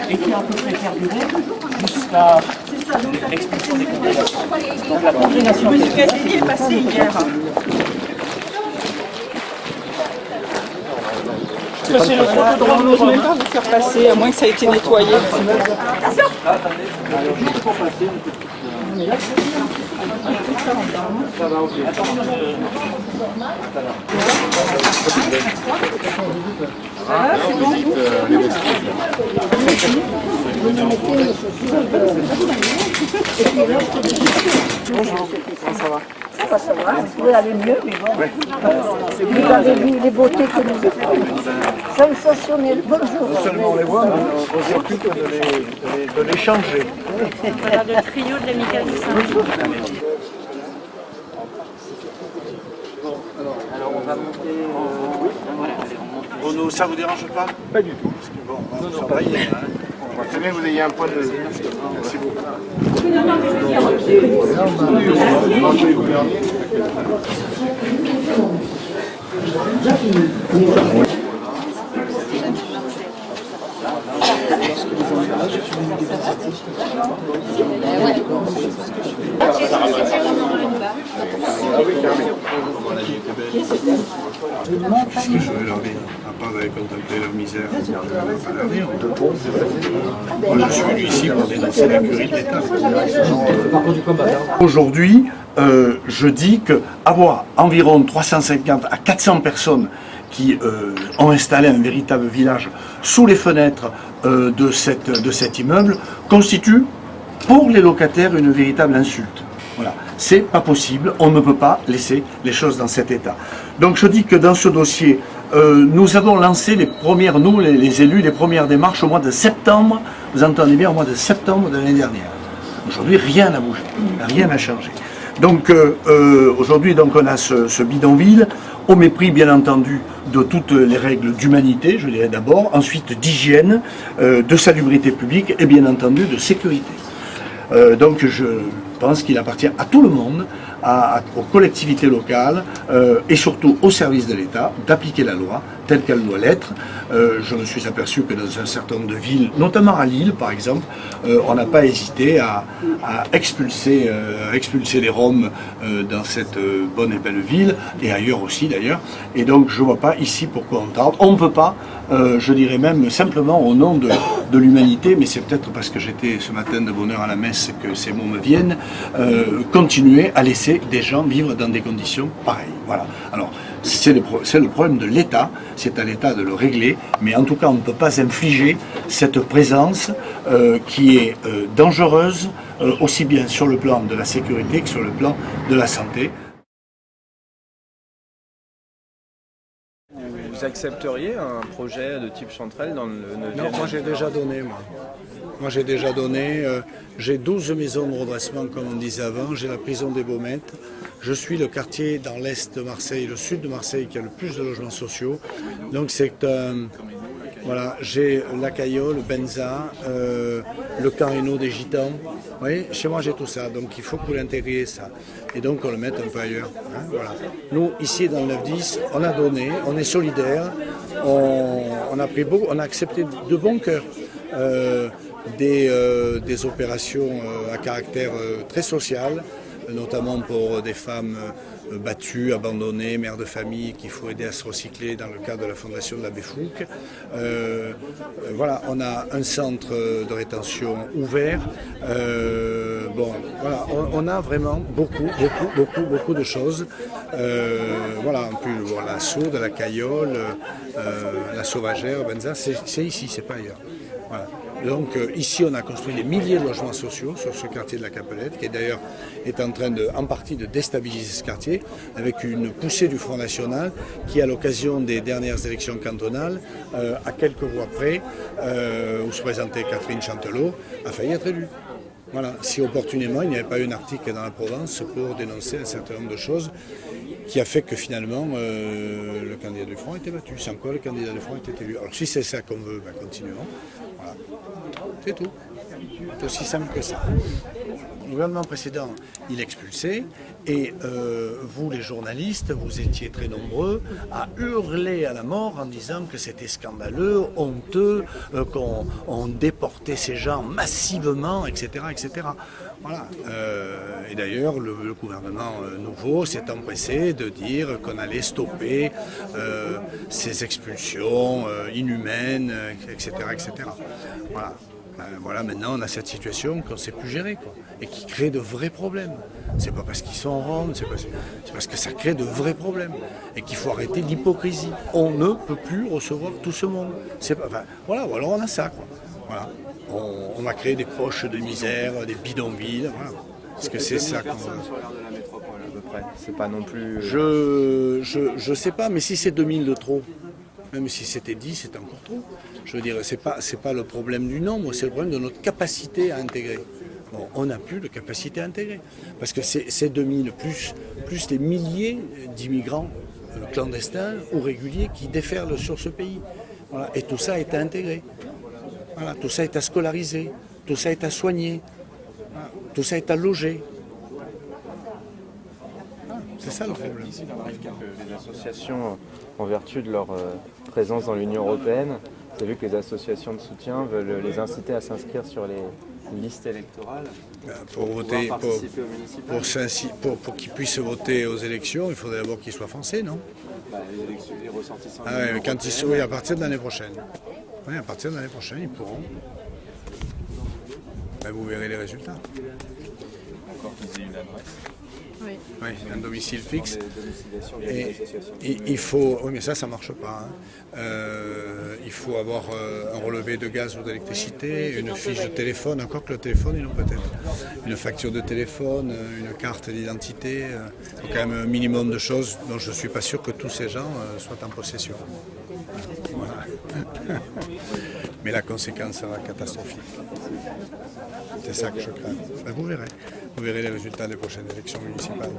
Et qui a à peu près perduré jusqu'à l'expulsion des congrégations. Donc la congrégation est passé hier. Parce que c'est le On n'ose même pas vous faire passer, à moins que ça ait été nettoyé. Bonjour, comment ça va? Ça va, vous pouvez aller mieux, mais bon. Vous avez vu les beautés que nous avons. Sensationnel, bonjour. Non seulement on les voit, mais on s'occupe de les changer. Voilà le trio de l'Amicale du Saint-Denis. Alors on va monter. Renaud, ça vous dérange pas? Pas du tout. Parce que bon, on va travailler. C'est bien que vous ayez un point de vue. Merci beaucoup. Qu'est-ce que je vais leur dire? À part d'aller contempler leur misère, je ne vais pas leur dire. Moi, je suis venu ici pour dénoncer la curie de l'État. Aujourd'hui, je dis qu'avoir environ 350 à 400 personnes qui ont installé un véritable village sous les fenêtres de cet immeuble constitue pour les locataires une véritable insulte. Voilà, c'est pas possible, on ne peut pas laisser les choses dans cet état. Donc je dis que dans ce dossier, nous avons lancé les premières, nous les élus, les premières démarches au mois de septembre, vous entendez bien, au mois de septembre de l'année dernière. Aujourd'hui, rien n'a bougé, rien n'a changé. Donc aujourd'hui, donc, on a ce bidonville, au mépris bien entendu de toutes les règles d'humanité, je dirais d'abord, ensuite d'hygiène, de salubrité publique et bien entendu de sécurité. Donc je pense qu'il appartient à tout le monde, aux collectivités locales et surtout aux services de l'État d'appliquer la loi telle qu'elle doit l'être. Je me suis aperçu que dans un certain nombre de villes, notamment à Lille par exemple, on n'a pas hésité à expulser les Roms dans cette bonne et belle ville, et ailleurs aussi d'ailleurs. Et donc je ne vois pas ici pourquoi on tarde. On ne peut pas, je dirais même simplement au nom de l'humanité, mais c'est peut-être parce que j'étais ce matin de bonne heure à la messe que ces mots me viennent, continuer à laisser des gens vivre dans des conditions pareilles. Voilà. Alors, c'est le problème de l'État, c'est à l'État de le régler, mais en tout cas on ne peut pas infliger cette présence qui est dangereuse, aussi bien sur le plan de la sécurité que sur le plan de la santé. Vous accepteriez un projet de type Chanterelle dans le 9e? Non, moi j'ai déjà donné, moi j'ai déjà donné, j'ai 12 maisons de redressement comme on disait avant, j'ai la prison des Baumettes, je suis le quartier dans l'est de Marseille, le sud de Marseille qui a le plus de logements sociaux, donc c'est voilà, j'ai la Caillole, Benza, le camp Hainaut des Gitans, vous voyez, chez moi j'ai tout ça, donc il faut que vous l'intégriez ça, et donc on le mette un peu ailleurs, hein, voilà. Nous ici dans le 9-10, on a donné, on est solidaires, on a pris beaucoup, on a accepté de bon cœur des opérations à caractère très social, notamment pour des femmes battues, abandonnées, mères de famille qu'il faut aider à se recycler dans le cadre de la fondation de l'abbé Fouque. Voilà, on a un centre de rétention ouvert. Bon, voilà, on a vraiment beaucoup de choses. Voilà, en plus, bon, l'assaut de la Caillole, la Sauvagère, Benza, c'est ici, c'est pas ailleurs. Voilà. Donc ici on a construit des milliers de logements sociaux sur ce quartier de la Capelette qui d'ailleurs est en train en partie de déstabiliser ce quartier avec une poussée du Front National qui à l'occasion des dernières élections cantonales, à quelques voix près, où se présentait Catherine Chantelot, a failli être élue. Voilà, si opportunément il n'y avait pas eu un article dans la Provence pour dénoncer un certain nombre de choses qui a fait que finalement le candidat du Front a été battu. C'est encore le candidat du Front a été élu. Alors si c'est ça qu'on veut, ben, continuons. Voilà. C'est tout. C'est aussi simple que ça. Le gouvernement précédent, il expulsait, et vous, les journalistes, vous étiez très nombreux à hurler à la mort en disant que c'était scandaleux, honteux, qu'on déportait ces gens massivement, etc., etc. Voilà. Et d'ailleurs, le gouvernement nouveau s'est empressé de dire qu'on allait stopper ces expulsions inhumaines, etc., etc. Voilà. Voilà, maintenant on a cette situation qu'on ne sait plus gérer, quoi, et qui crée de vrais problèmes. C'est pas parce qu'ils sont roms, c'est parce que ça crée de vrais problèmes, et qu'il faut arrêter l'hypocrisie. On ne peut plus recevoir tout ce monde. Voilà, ou alors on a ça, quoi. Voilà. On a créé des poches de misère, des bidonvilles, voilà. Parce que c'est ça qu'on veut. Sur l'aire de la métropole à peu près. C'est pas non plus. Je sais pas, mais si c'est 2000 de trop. Même si c'était 10, c'est encore trop. Je veux dire, c'est pas le problème du nombre, c'est le problème de notre capacité à intégrer. Bon, on n'a plus de capacité à intégrer. Parce que c'est 2000 plus les milliers d'immigrants clandestins ou réguliers qui déferlent sur ce pays. Voilà. Et tout ça est à intégrer. Voilà. Tout ça est à scolariser. Tout ça est à soigner. Voilà. Tout ça est à loger. Voilà. C'est ça le problème. Ici, il arrive que les associations, en vertu de leur présence dans l'Union européenne, vous avez vu que les associations de soutien veulent les inciter à s'inscrire sur les listes électorales pour voter, participer aux municipales. pour qu'ils puissent voter aux élections, il faudrait d'abord qu'ils soient français, non? Les ressortissants. Ah ouais, mais quand ils sont, oui, à partir de l'année prochaine. Oui, à partir de l'année prochaine, ils pourront. Ben, vous verrez les résultats. Encore qu'ils aient une adresse. Oui, un domicile fixe. Et Et il faut, oui, mais ça marche pas. Hein. Il faut avoir un relevé de gaz ou d'électricité, une fiche de téléphone, encore que le téléphone, ils ont peut-être. Une facture de téléphone, une carte d'identité. Il faut quand même un minimum de choses dont je ne suis pas sûr que tous ces gens soient en possession. Voilà. Mais la conséquence sera catastrophique. C'est ça que je crains. Ben, vous verrez. Vous verrez les résultats des prochaines élections municipales.